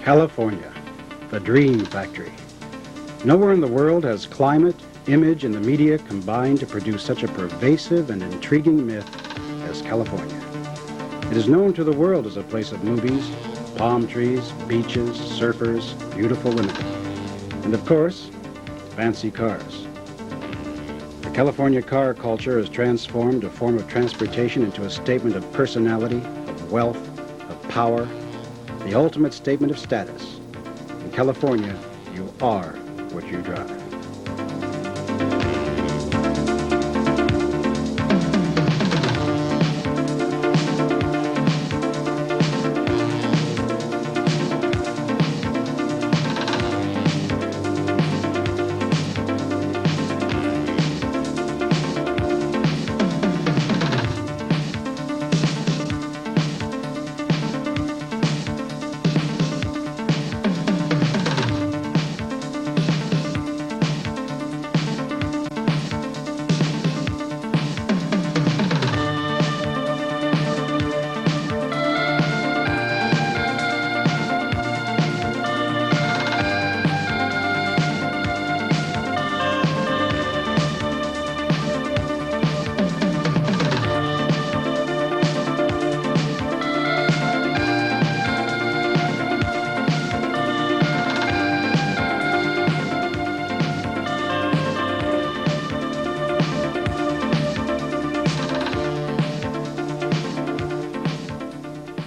California, the dream factory. Nowhere in the world has climate, image, and the media combined to produce such a pervasive and intriguing myth as California. It is known to the world as a place of movies, palm trees, beaches, surfers, beautiful women, and of course, fancy cars. The California car culture has transformed a form of transportation into a statement of personality, of wealth, of power, the ultimate statement of status. In California, you are what you drive.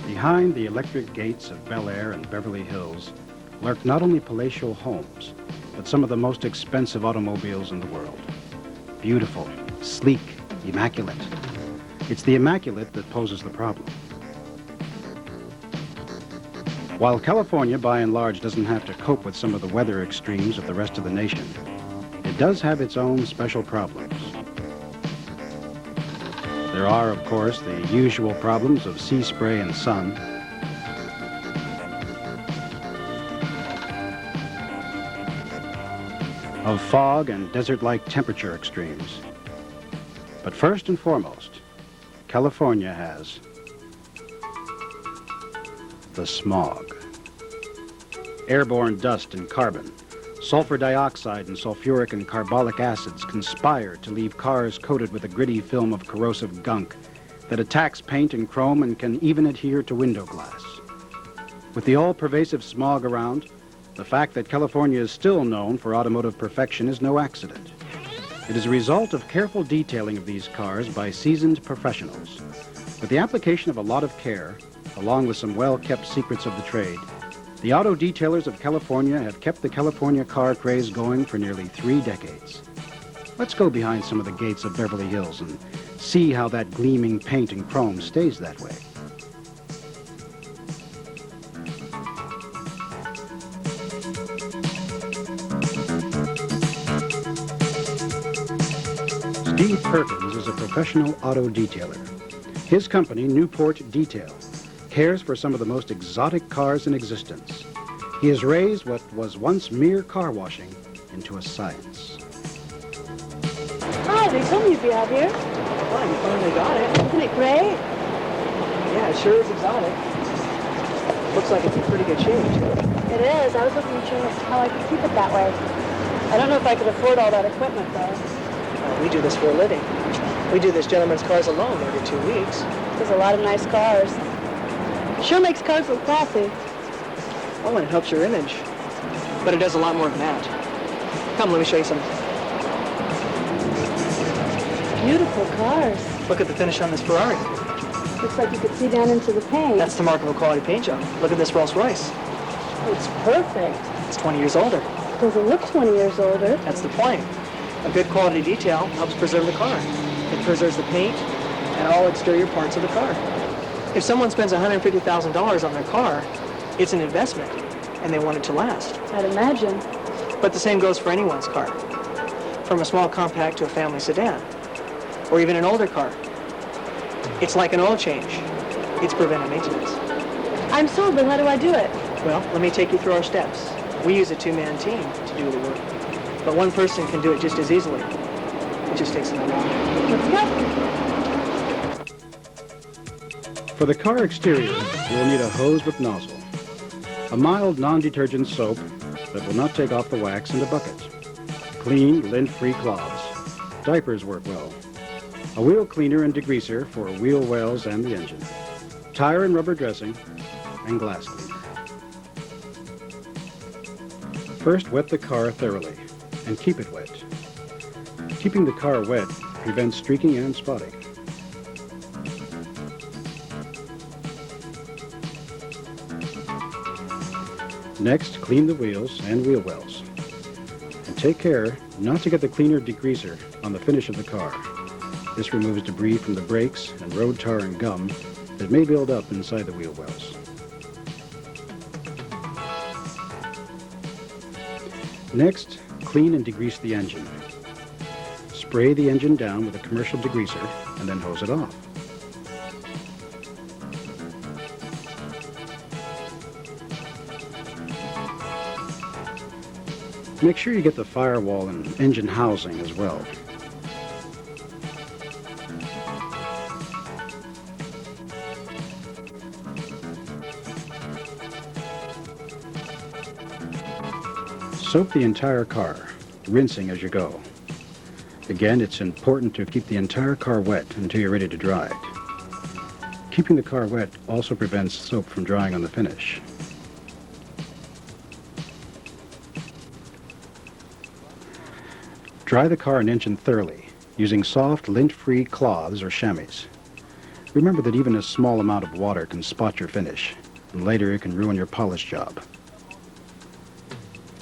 Behind the electric gates of Bel Air and Beverly Hills lurk not only palatial homes, but some of the most expensive automobiles in the world. Beautiful, sleek, immaculate. It's the immaculate that poses the problem. While California, by and large, doesn't have to cope with some of the weather extremes of the rest of the nation, it does have its own special problems. There are, of course, the usual problems of sea spray and sun, of fog and desert-like temperature extremes. But first and foremost, California has the smog. Airborne dust and carbon, sulfur dioxide and sulfuric and carbolic acids conspire to leave cars coated with a gritty film of corrosive gunk that attacks paint and chrome and can even adhere to window glass. With the all-pervasive smog around, the fact that California is still known for automotive perfection is no accident. It is a result of careful detailing of these cars by seasoned professionals. With the application of a lot of care, along with some well-kept secrets of the trade, the auto detailers of California have kept the California car craze going for nearly 3 decades. Let's go behind some of the gates of Beverly Hills and see how that gleaming paint and chrome stays that way. Steve Perkins is a professional auto detailer. His company, Newport Detail, cares for some of the most exotic cars in existence. He has raised what was once mere car washing into a science. Hi, they told me you'd be out here. Oh, you finally got it. Isn't it great? Yeah, it sure is exotic. Looks like it's in pretty good shape, too. It is. I was looking at you as to how I could keep it that way. I don't know if I could afford all that equipment, though. We do this for a living. We do this gentleman's cars alone every 2 weeks. There's a lot of nice cars. Sure makes cars look classy. Oh, and it helps your image. But it does a lot more than that. Come, let me show you some. Beautiful cars. Look at the finish on this Ferrari. Looks like you could see down into the paint. That's the mark of a quality paint job. Look at this Rolls Royce. It's perfect. It's 20 years older. Doesn't look 20 years older. That's the point. A good quality detail helps preserve the car. It preserves the paint and all exterior parts of the car. If someone spends $150,000 on their car, it's an investment, and they want it to last. I'd imagine. But the same goes for anyone's car, from a small compact to a family sedan, or even an older car. It's like an oil change. It's preventive maintenance. I'm sold, but how do I do it? Well, let me take you through our steps. We use a 2-man team to do the work, but one person can do it just as easily. It just takes another one. Let's go. For the car exterior, you will need a hose with nozzle. A mild non-detergent soap that will not take off the wax in a bucket. Clean, lint-free cloths. Diapers work well. A wheel cleaner and degreaser for wheel wells and the engine. Tire and rubber dressing, and glass cleaner. First, wet the car thoroughly and keep it wet. Keeping the car wet prevents streaking and spotting. Next, clean the wheels and wheel wells. And take care not to get the cleaner degreaser on the finish of the car. This removes debris from the brakes and road tar and gum that may build up inside the wheel wells. Next, clean and degrease the engine. Spray the engine down with a commercial degreaser and then hose it off. Make sure you get the firewall and engine housing as well. Soap the entire car, rinsing as you go. Again, it's important to keep the entire car wet until you're ready to dry it. Keeping the car wet also prevents soap from drying on the finish. Dry the car and engine thoroughly, using soft, lint-free cloths or chamois. Remember that even a small amount of water can spot your finish, and later it can ruin your polish job.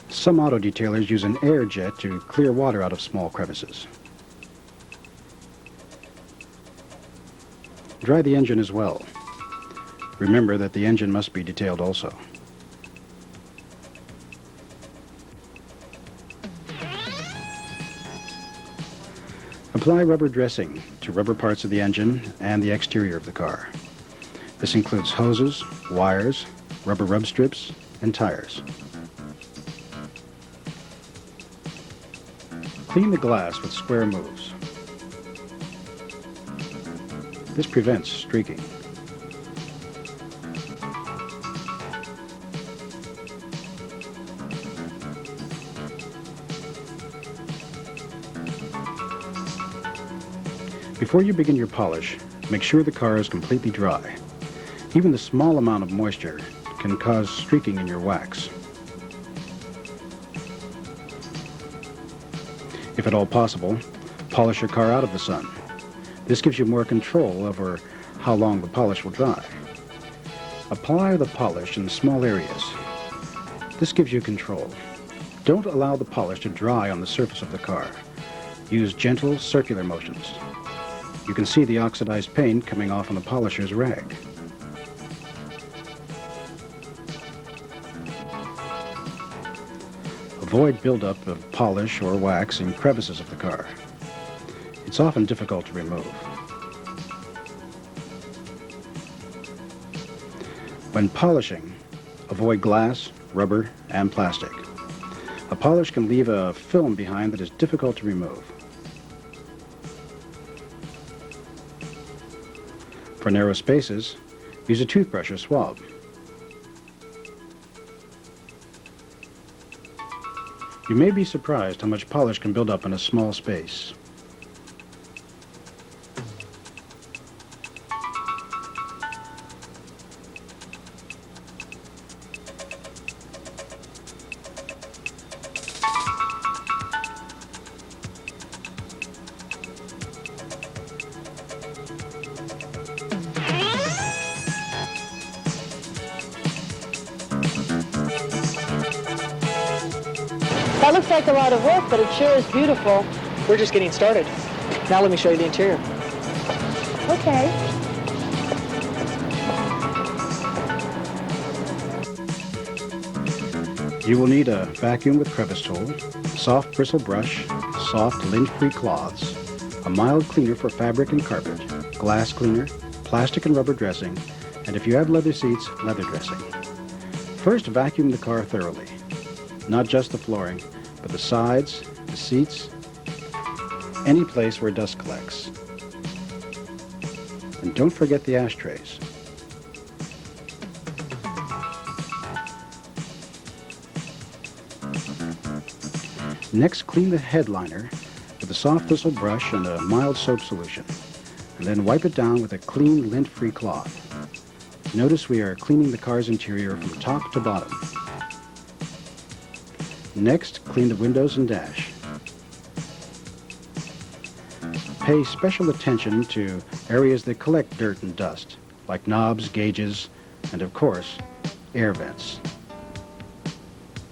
Some auto detailers use an air jet to clear water out of small crevices. Dry the engine as well. Remember that the engine must be detailed also. Apply rubber dressing to rubber parts of the engine and the exterior of the car. This includes hoses, wires, rubber rub strips, and tires. Clean the glass with square moves. This prevents streaking. Before you begin your polish, make sure the car is completely dry. Even the small amount of moisture can cause streaking in your wax. If at all possible, polish your car out of the sun. This gives you more control over how long the polish will dry. Apply the polish in small areas. This gives you control. Don't allow the polish to dry on the surface of the car. Use gentle circular motions. You can see the oxidized paint coming off on the polisher's rag. Avoid buildup of polish or wax in crevices of the car. It's often difficult to remove. When polishing, avoid glass, rubber, and plastic. A polish can leave a film behind that is difficult to remove. For narrow spaces, use a toothbrush or swab. You may be surprised how much polish can build up in a small space. That looks like a lot of work, but it sure is beautiful. We're just getting started. Now let me show you the interior. Okay. You will need a vacuum with crevice tool, soft bristle brush, soft lint-free cloths, a mild cleaner for fabric and carpet, glass cleaner, plastic and rubber dressing, and if you have leather seats, leather dressing. First, vacuum the car thoroughly. Not just the flooring, but the sides, the seats, any place where dust collects. And don't forget the ashtrays. Next, clean the headliner with a soft thistle brush and a mild soap solution, and then wipe it down with a clean, lint-free cloth. Notice we are cleaning the car's interior from top to bottom. Next, clean the windows and dash. Pay special attention to areas that collect dirt and dust, like knobs, gauges, and of course, air vents.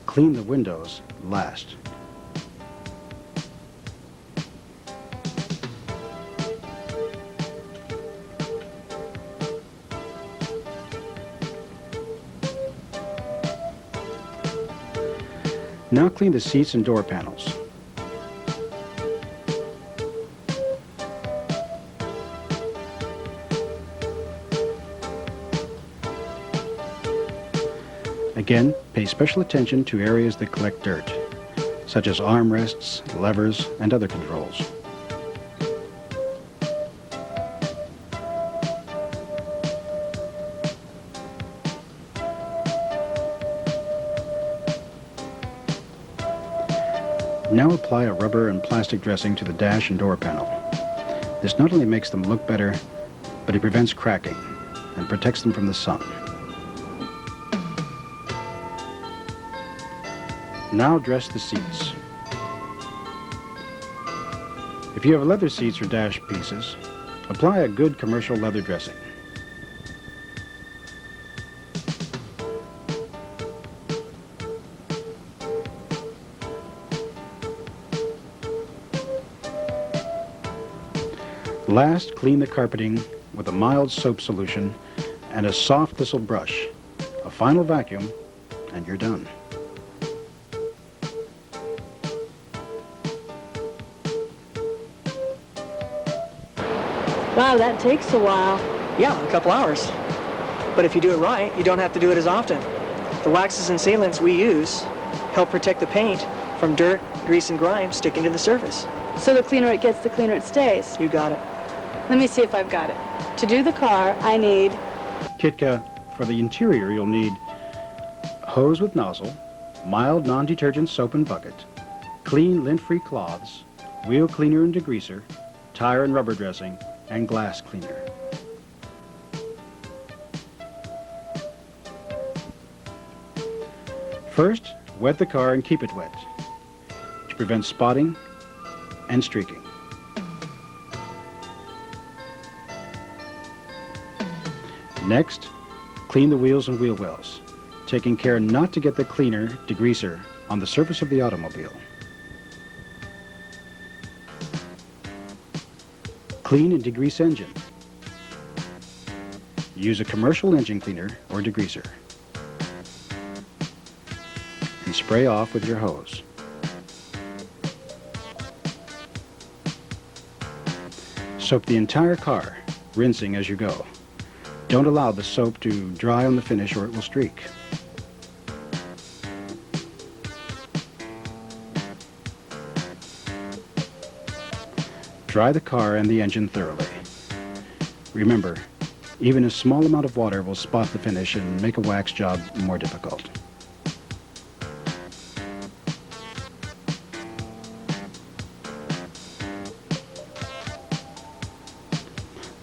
Clean the windows last. Now clean the seats and door panels. Again, pay special attention to areas that collect dirt, such as armrests, levers, and other controls. Now apply a rubber and plastic dressing to the dash and door panel. This not only makes them look better, but it prevents cracking and protects them from the sun. Now dress the seats. If you have leather seats or dash pieces, apply a good commercial leather dressing. Last, clean the carpeting with a mild soap solution and a soft thistle brush. A final vacuum, and you're done. Wow, that takes a while. Yeah, a couple hours. But if you do it right, you don't have to do it as often. The waxes and sealants we use help protect the paint from dirt, grease, and grime sticking to the surface. So the cleaner it gets, the cleaner it stays. You got it. Let me see if I've got it. To do the car, I need... Kytka, for the interior, you'll need hose with nozzle, mild non-detergent soap and bucket, clean lint-free cloths, wheel cleaner and degreaser, tire and rubber dressing, and glass cleaner. First, wet the car and keep it wet to prevent spotting and streaking. Next, clean the wheels and wheel wells, taking care not to get the cleaner, degreaser, on the surface of the automobile. Clean and degrease engine. Use a commercial engine cleaner or degreaser. And spray off with your hose. Soap the entire car, rinsing as you go. Don't allow the soap to dry on the finish or it will streak. Dry the car and the engine thoroughly. Remember, even a small amount of water will spot the finish and make a wax job more difficult.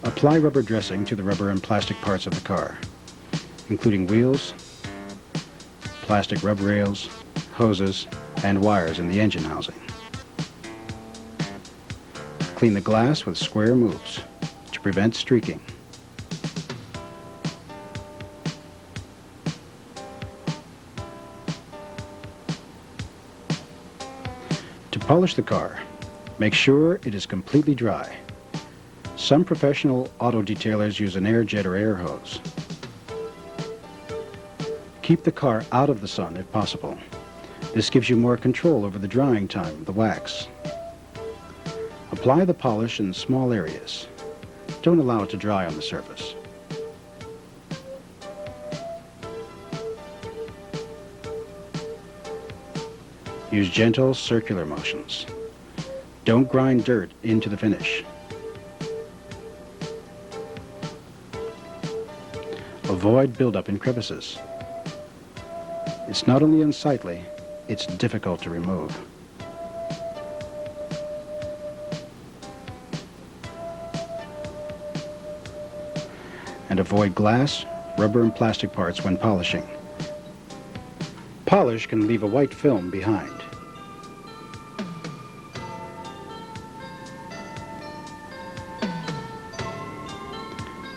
Apply rubber dressing to the rubber and plastic parts of the car, including wheels, plastic rub rails, hoses, and wires in the engine housing. Clean the glass with square moves to prevent streaking. To polish the car, make sure it is completely dry. Some professional auto detailers use an air jet or air hose. Keep the car out of the sun if possible. This gives you more control over the drying time of the wax. Apply the polish in small areas. Don't allow it to dry on the surface. Use gentle circular motions. Don't grind dirt into the finish. Avoid buildup in crevices. It's not only unsightly, it's difficult to remove. and avoid glass, rubber, and plastic parts when polishing. Polish can leave a white film behind.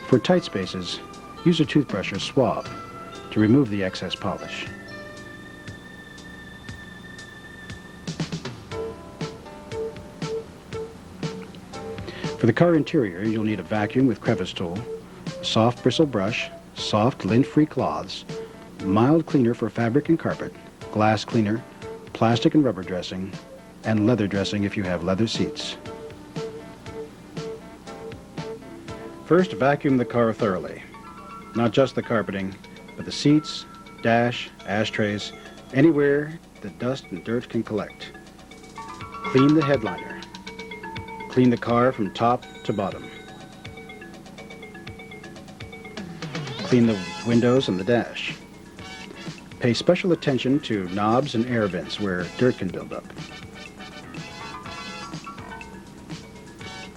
For tight spaces, use a toothbrush or swab to remove the excess polish. For the car interior, you'll need a vacuum with crevice tool, a soft bristle brush, soft lint-free cloths, mild cleaner for fabric and carpet, glass cleaner, plastic and rubber dressing, and leather dressing if you have leather seats. First, vacuum the car thoroughly. Not just the carpeting, but the seats, dash, ashtrays, anywhere that dust and dirt can collect. Clean the headliner. Clean the car from top to bottom. Clean the windows and the dash. Pay special attention to knobs and air vents where dirt can build up.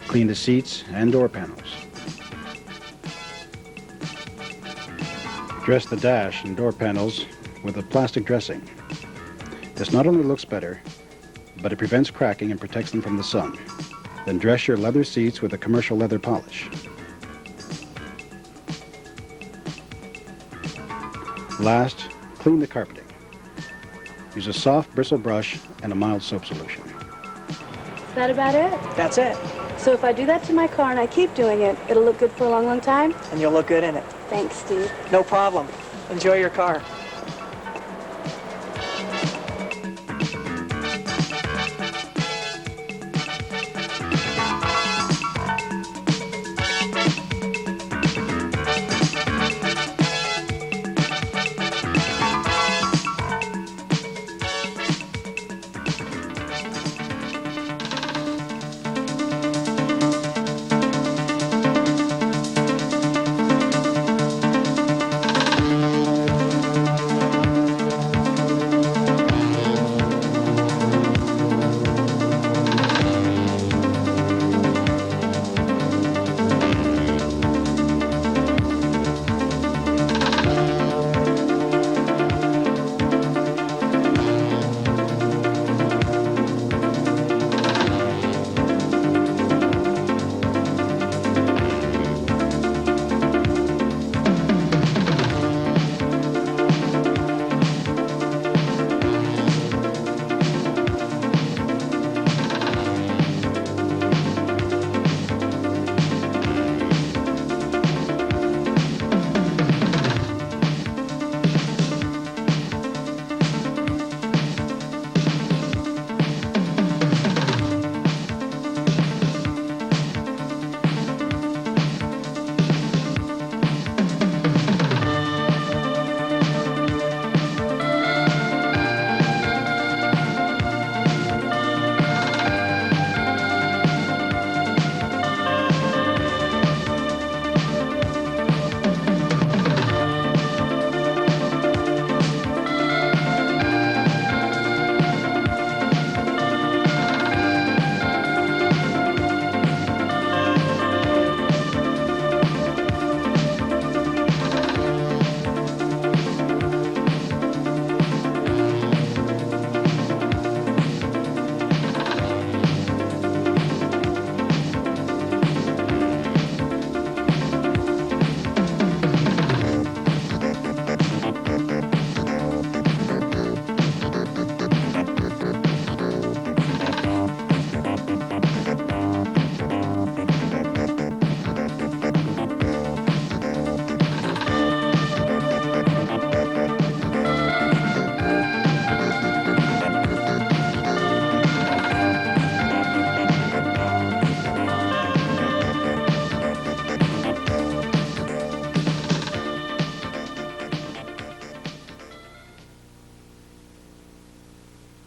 Clean the seats and door panels. Dress the dash and door panels with a plastic dressing. This not only looks better, but it prevents cracking and protects them from the sun. Then dress your leather seats with a commercial leather polish. Last, clean the carpeting. Use a soft bristle brush and a mild soap solution. Is that about it? That's it. So if I do that to my car and I keep doing it, it'll look good for a long, long time? And you'll look good in it. Thanks, Steve. No problem. Enjoy your car.